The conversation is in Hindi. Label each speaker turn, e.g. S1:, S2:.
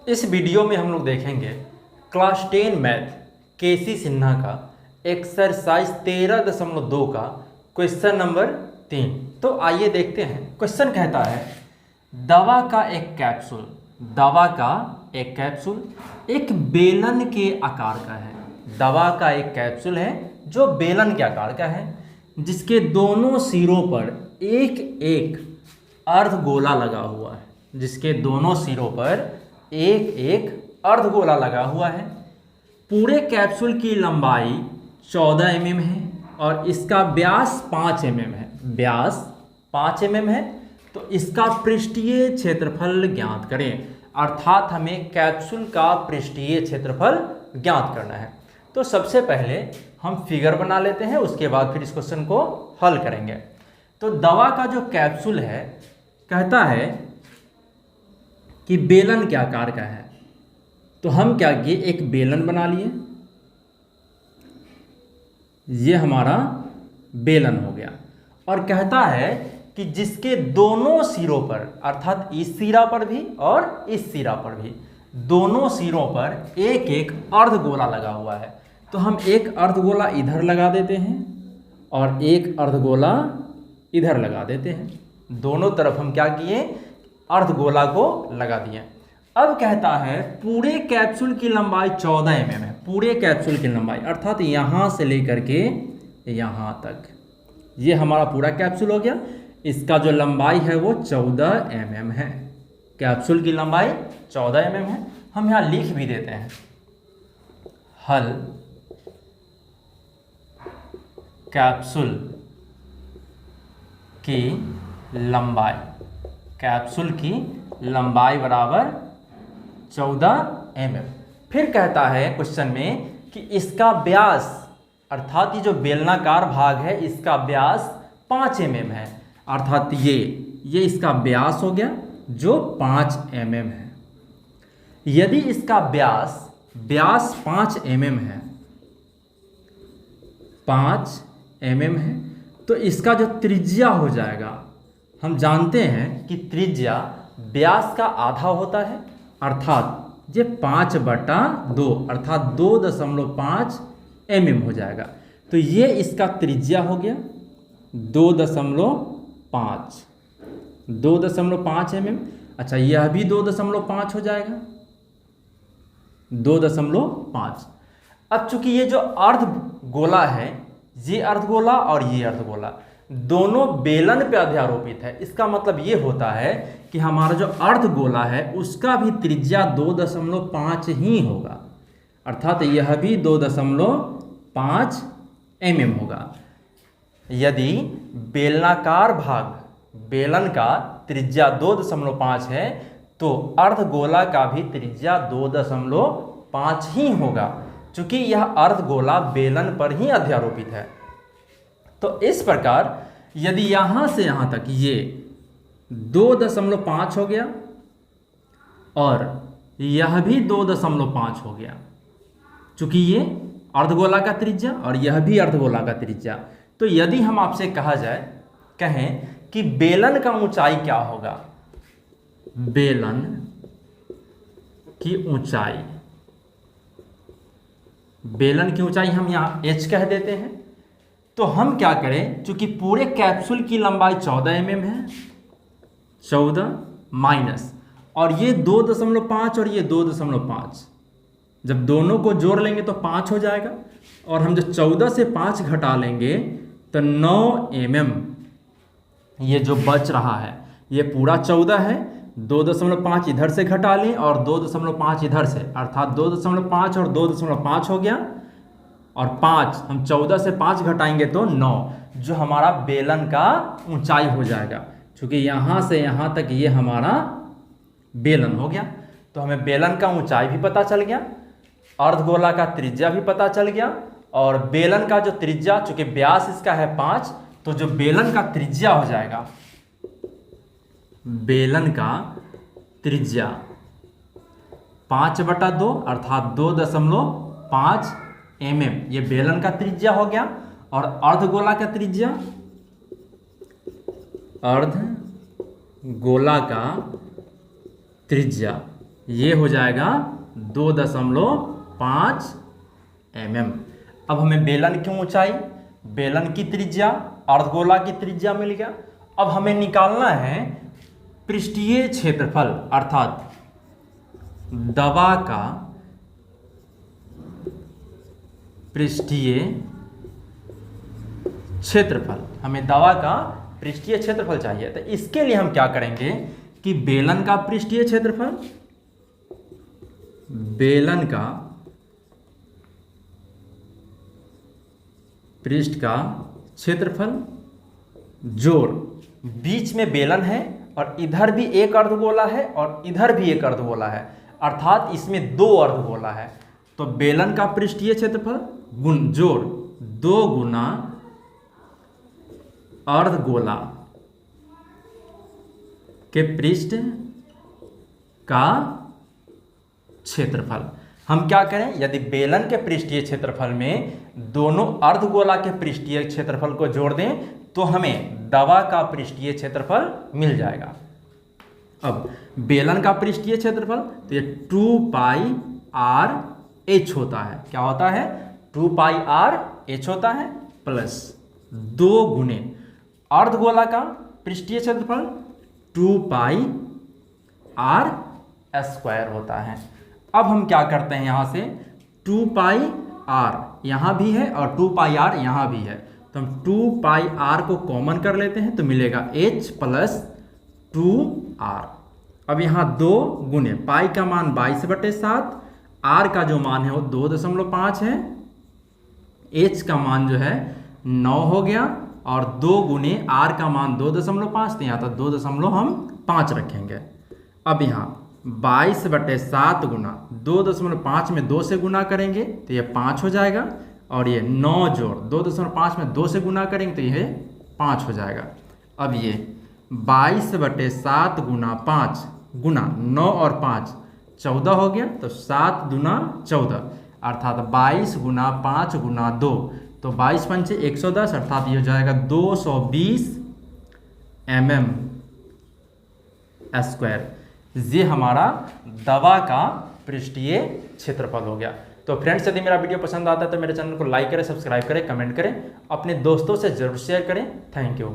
S1: इस वीडियो में हम लोग देखेंगे क्लास 10 मैथ केसी सिन्हा का एक्सरसाइज 13.2 का क्वेश्चन नंबर 3। तो आइए देखते हैं। क्वेश्चन कहता है दवा का एक कैप्सूल एक बेलन के आकार का है। दवा का एक कैप्सूल है जो बेलन के आकार का है, जिसके दोनों सिरों पर एक एक अर्धगोला लगा हुआ है। जिसके दोनों सिरों पर एक एक अर्धगोला लगा हुआ है। पूरे कैप्सूल की लंबाई 14 mm है और इसका व्यास 5 mm है। व्यास 5 mm है, तो इसका पृष्ठीय क्षेत्रफल ज्ञात करें। अर्थात हमें कैप्सूल का पृष्ठीय क्षेत्रफल ज्ञात करना है। तो सबसे पहले हम फिगर बना लेते हैं, उसके बाद फिर इस क्वेश्चन को हल करेंगे। तो दवा का जो कैप्सूल है कहता है कि बेलन के आकार का है। तो हम क्या किए, एक बेलन बना लिए। ये हमारा बेलन हो गया और कहता है कि जिसके दोनों सिरों पर, अर्थात इस सिरा पर भी और इस सिरा पर भी, दोनों सिरों पर एक एक अर्धगोला लगा हुआ है। तो हम एक अर्धगोला इधर लगा देते हैं और एक अर्धगोला इधर लगा देते हैं। दोनों तरफ हम क्या किए, अर्धगोला को लगा दिए। अब कहता है पूरे कैप्सूल की लंबाई 14 mm है। पूरे कैप्सूल की लंबाई अर्थात यहाँ से लेकर के यहाँ तक, ये हमारा पूरा कैप्सूल हो गया। इसका जो लंबाई है वो 14 mm है। कैप्सूल की लंबाई 14 mm है। हम यहाँ लिख भी देते हैं, हल कैप्सूल की लंबाई, कैप्सूल की लंबाई बराबर 14 mm। फिर कहता है क्वेश्चन में कि इसका व्यास, अर्थात ये जो बेलनाकार भाग है इसका व्यास 5 mm है। अर्थात ये इसका व्यास हो गया जो 5 mm है। यदि इसका व्यास 5 mm है, 5 mm है, तो इसका जो त्रिज्या हो जाएगा, हम जानते हैं कि त्रिज्या व्यास का आधा होता है। अर्थात ये 5/2 अर्थात 2.5 mm हो जाएगा। तो ये इसका त्रिज्या हो गया 2.5 mm। अच्छा, यह भी 2.5 हो जाएगा, 2.5। अब चूंकि ये जो अर्ध गोला है, ये अर्धगोला और ये अर्धगोला दोनों बेलन पे अध्यारोपित है। इसका मतलब ये होता है कि हमारा जो अर्धगोला है उसका भी त्रिज्या 2.5 ही होगा। अर्थात यह भी 2.5 mm होगा। यदि बेलनाकार भाग, बेलन का त्रिज्या 2.5 है, तो अर्धगोला का भी त्रिज्या 2.5 ही होगा, चूंकि यह अर्धगोला बेलन पर ही अध्यारोपित है। तो इस प्रकार यदि यहां से यहां तक ये 2.5 हो गया और यह भी 2.5 हो गया, चूंकि ये अर्धगोला का त्रिज्या और यह भी अर्धगोला का त्रिज्या। तो यदि हम आपसे कहें कि बेलन का ऊंचाई क्या होगा, बेलन की ऊंचाई, बेलन की ऊंचाई हम यहाँ h कह देते हैं। तो हम क्या करें, चूंकि पूरे कैप्सूल की लंबाई 14 mm है, 14 माइनस, और ये 2.5 और ये 2.5, जब दोनों को जोड़ लेंगे तो 5 हो जाएगा। और हम जब 14 से 5 घटा लेंगे तो 9 mm ये जो बच रहा है, ये पूरा 14 है। 2.5 इधर से घटा लें और 2.5 इधर से, अर्थात 2.5 और 2.5 हो गया, और 5 हम 14 से 5 घटाएंगे तो 9, जो हमारा बेलन का ऊंचाई हो जाएगा। क्योंकि यहाँ से यहाँ तक ये हमारा बेलन हो गया। तो हमें बेलन का ऊंचाई भी पता चल गया, अर्धगोला का त्रिज्या भी पता चल गया, और बेलन का जो त्रिज्या, चूंकि व्यास इसका है 5, तो जो बेलन का त्रिज्या हो जाएगा, बेलन का त्रिज्या 5/2 अर्थात 2.5 mm, ये बेलन का त्रिज्या हो गया। और अर्धगोला का त्रिज्या, अर्धगोला का त्रिज्या ये हो जाएगा 2.5 mm। अब हमें बेलन की ऊंचाई, बेलन की त्रिज्या, अर्धगोला की त्रिज्या मिल गया। अब हमें निकालना है पृष्ठीय क्षेत्रफल, अर्थात दवा का पृष्ठीय क्षेत्रफल। हमें दवा का पृष्ठीय क्षेत्रफल चाहिए। तो इसके लिए हम क्या करेंगे कि बेलन का पृष्ठीय क्षेत्रफल, बेलन का पृष्ठ का क्षेत्रफल जोड़, बीच में बेलन है और इधर भी एक अर्धगोला है और इधर भी एक अर्धगोला है, अर्थात इसमें 2 अर्धगोला है। तो बेलन का पृष्ठीय क्षेत्रफल गुण जोड़ 2 गुना अर्धगोला के पृष्ठ का क्षेत्रफल। हम क्या करें, यदि बेलन के पृष्ठीय क्षेत्रफल में दोनों अर्धगोला के पृष्ठीय क्षेत्रफल को जोड़ दें तो हमें दवा का पृष्ठीय क्षेत्रफल मिल जाएगा। अब बेलन का पृष्ठीय क्षेत्रफल तो ये 2πr(h) होता है। क्या होता है, 2πr(h) होता है, प्लस 2 गुने अर्धगोला का पृष्ठीय क्षेत्रफल 2πr² होता है। अब हम क्या करते हैं, यहां से 2πr यहां भी है और 2πr यहां भी है, तो हम 2πr को कॉमन कर लेते हैं तो मिलेगा h प्लस 2r। अब यहाँ 2 गुने पाई का मान 22/7, r का जो मान है वो 2.5 है, h का मान जो है 9 हो गया और 2 गुने r का मान 2.5, तो यहाँ तक 2.5 रखेंगे। अब यहाँ 22/7 गुना 2.5 में 2 से गुना करेंगे तो ये 5 हो जाएगा और ये 9 जोड़ 2.5 में 2 से गुना करेंगे तो ये 5 हो जाएगा। अब ये 22/7 गुना 5 गुना 9 और 5 14 हो गया, तो 7 दूना 14 अर्थात 22 गुना 5 गुना 2, तो 22 पंचे 110 अर्थात ये हो जाएगा 220 mm²। ये हमारा दवा का पृष्ठीय क्षेत्रफल हो गया। तो फ्रेंड्स, यदि मेरा वीडियो पसंद आता है तो मेरे चैनल को लाइक करें, सब्सक्राइब करें, कमेंट करें, अपने दोस्तों से जरूर शेयर करें। Thank you.